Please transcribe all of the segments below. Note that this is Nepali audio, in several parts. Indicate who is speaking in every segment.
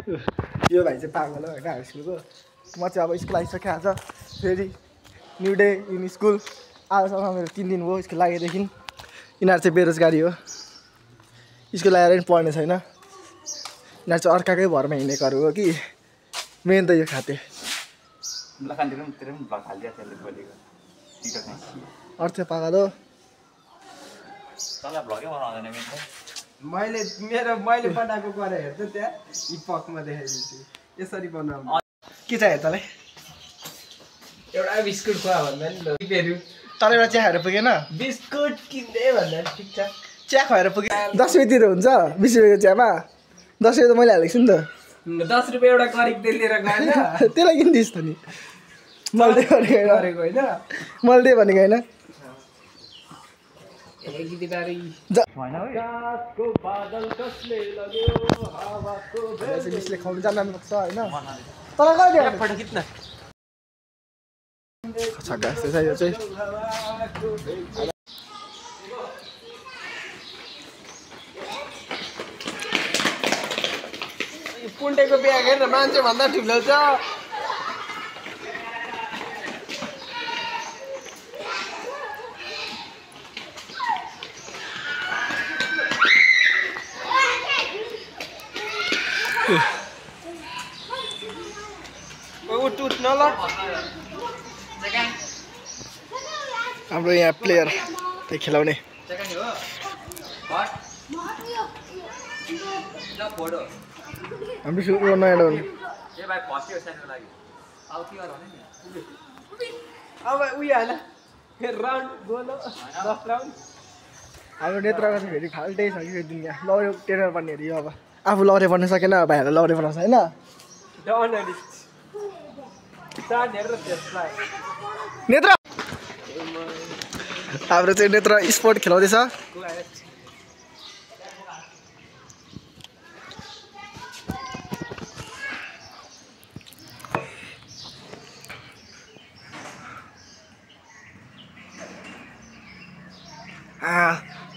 Speaker 1: यो भाइ चाहिँ पागल हो होइन हाई स्कुलको म चाहिँ अब स्कुल आइसकेँ आज फेरि न्यु डे इन स्कुल आजसम्म मेरो 3 दिन भयो स्कुल लागेदेखि यिनीहरू चाहिँ बेरोजगारी हो स्कुल आएर पनि पढ्ने छैन यिनीहरू चाहिँ अर्काकै भरमा हिँडेकोहरू हो कि मेन त यो खाते अर्थ पागल हो
Speaker 2: मैले बनाएको गरेर हेर्छु त्यहाँ इपकमा देखाइदिन्छु यसरी बनाउनु
Speaker 1: के चाहियो तँलाई
Speaker 2: एउटा बिस्कुट खुवा भन्दा नि फेरि
Speaker 1: तँलाई एउटा चिया खाएर पुगेन
Speaker 2: बिस्कुट किन्दै भन्दा ठिक छ
Speaker 1: चिया खुवाएर पुगे 10 रुपियाँतिर हुन्छ 20 रुपियाँको चियामा 10 रुपियाँ त मैले हालेको छु नि त
Speaker 2: 10 रुपियाँ एउटा गरिब लिएर गएन
Speaker 1: त्यसलाई किनिदिस् त नि मैले भनेको
Speaker 2: होइन
Speaker 1: मैले भनेको होइन मिसले खुवाउनु जानुपर्छ होइन तर कहिले यो चाहिँ
Speaker 2: पुन्टेको बिहा हेरेर मान्छे भन्दा ठुलो छ उठ न ल
Speaker 1: हाम्रो यहाँ प्लेयर त्यही खेलाउने हाम्रो सुरु नयाँ डाउन
Speaker 2: अब उयो हाल राउन्ड बोलो 10 राउन्ड
Speaker 1: हाम्रो नेत्रको चाहिँ फेरि फाल्टै छ कि फेरि दुनियाँ लौरे टेनर पर्ने हेरी अब आफू लौरे पर्न सकेन अब भाइहरूलाई लौरे बनाउँछ होइन नेत्र हाम्रो चाहिँ नेत्र स्पोर्ट खेलाउँदैछ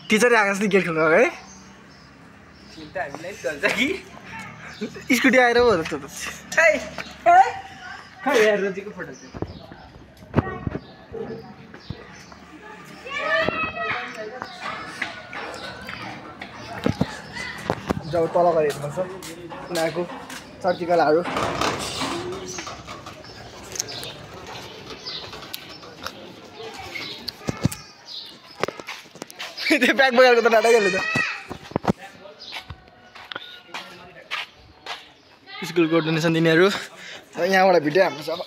Speaker 1: टिचरले आकाश गेट खेल्नु है
Speaker 2: चिन्ता हामीलाई चल्छ कि
Speaker 1: स्कुटी आएर हो त
Speaker 2: खै हेर रोजीको फोटो चाहिँ
Speaker 1: जब तल गएर हेर्नुपर्छ उनीहरूको चर्कीकलाहरू त्यो ब्याग बगाएको त डाटा खेल्नु त स्कुलको डोनेसन दिनेहरू यहाँबाट भिडियो हाम्रो छ अब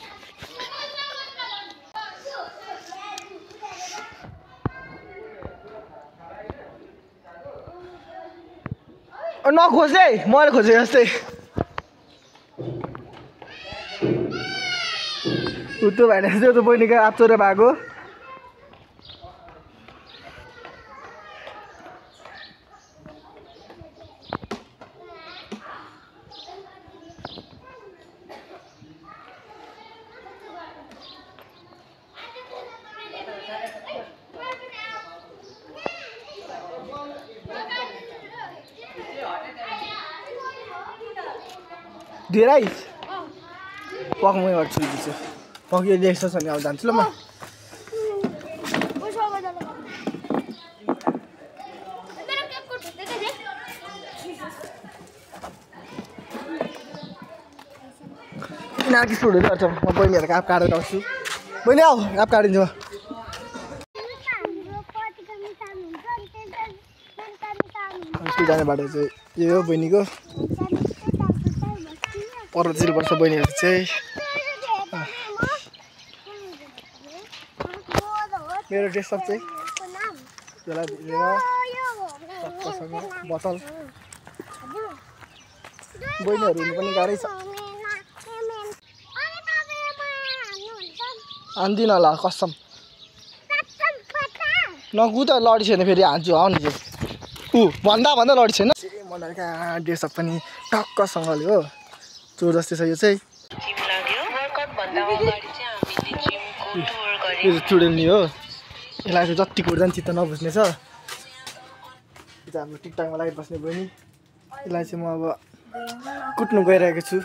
Speaker 1: नखोज है मैले खोजेँ जस्तै त्यो भाइले त्यो बहिनीको आप्चोरे भएको धेरै पकाउमै गर्छु दिन्छु पक्यो देख्छ भने अब जान्छु ल म यिनीहरू स्कुलहरू गर्छ म बहिनीहरूको आँप काटेर आउँछु बहिनी आऊ आँप काटिदिन्छु स्कुल जाने बाटो चाहिँ यो हो बहिनीको 15 वर्ष बहिनीहरू चाहिँ मेरो ड्रेसअप चाहिँ त्यसलाई बोतल बहिनीहरू हुनु पनि गाह्रै छ हान्दिन ल कसम नगु त लडी छैन फेरि हान्छु आउने चाहिँ भन्दा लडी छैन मनाका ड्रेसअप पनि टक्कसँगले हो चोर जस्तै छ यो चाहिँ स्टुडेन्ट नि हो यसलाई चाहिँ जति कुर्दा पनि चित्त नबुझ्ने छ यो चाहिँ हाम्रो टिकटकमा लागि बस्ने बहिनी यसलाई चाहिँ म अब कुट्नु गइरहेको छु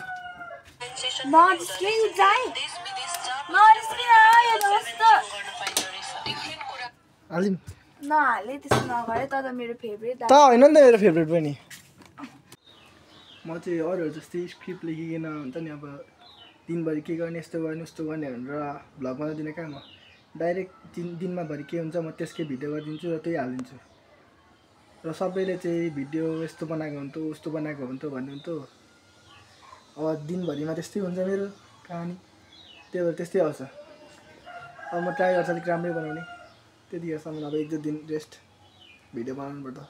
Speaker 1: हालिम
Speaker 3: नहाले त्यस्तो नगरे त मेरो फेभरेट
Speaker 1: त होइन नि त मेरो फेभरेट पनि म चाहिँ अरूहरू जस्तै स्क्रिप्ट लेखिकन हुन्छ नि अब दिनभरि के गर्ने यस्तो गर्ने उस्तो गर्ने भनेर भ्लग बनाउँदिनँ क्या म डाइरेक्ट दिनमा भरि के हुन्छ म त्यसकै भिडियो गरिदिन्छु र त्यही हालिदिन्छु र सबैले चाहिँ भिडियो यस्तो बनाएको हुन्थ्यो उस्तो बनाएको हुन्थ्यो भन्नुहुन्थ्यो अब दिनभरिमा त्यस्तै हुन्छ मेरो कहानी त्यही भएर त्यस्तै आउँछ अब म ट्राई गर्छु अलिक राम्रै बनाउने त्यतिखेरसम्म अब 1-2 दिन रेस्ट भिडियो बनाउनु पर्दा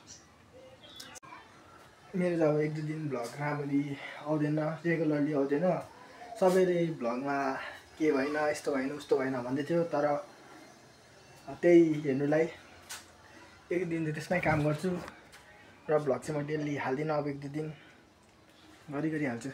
Speaker 1: मेरो त अब 1-2 दिन भ्लग राम्ररी आउँदैन रेगुलरली आउँदैन सबैले भ्लगमा के भएन यस्तो भएन उस्तो भएन भन्दै थियो तर त्यही हेर्नुलाई 1 दिन चाहिँ त्यसमै काम गर्छु र भ्लग चाहिँ म डेली हाल्दिनँ अब 1-2 दिन गरी हाल्छु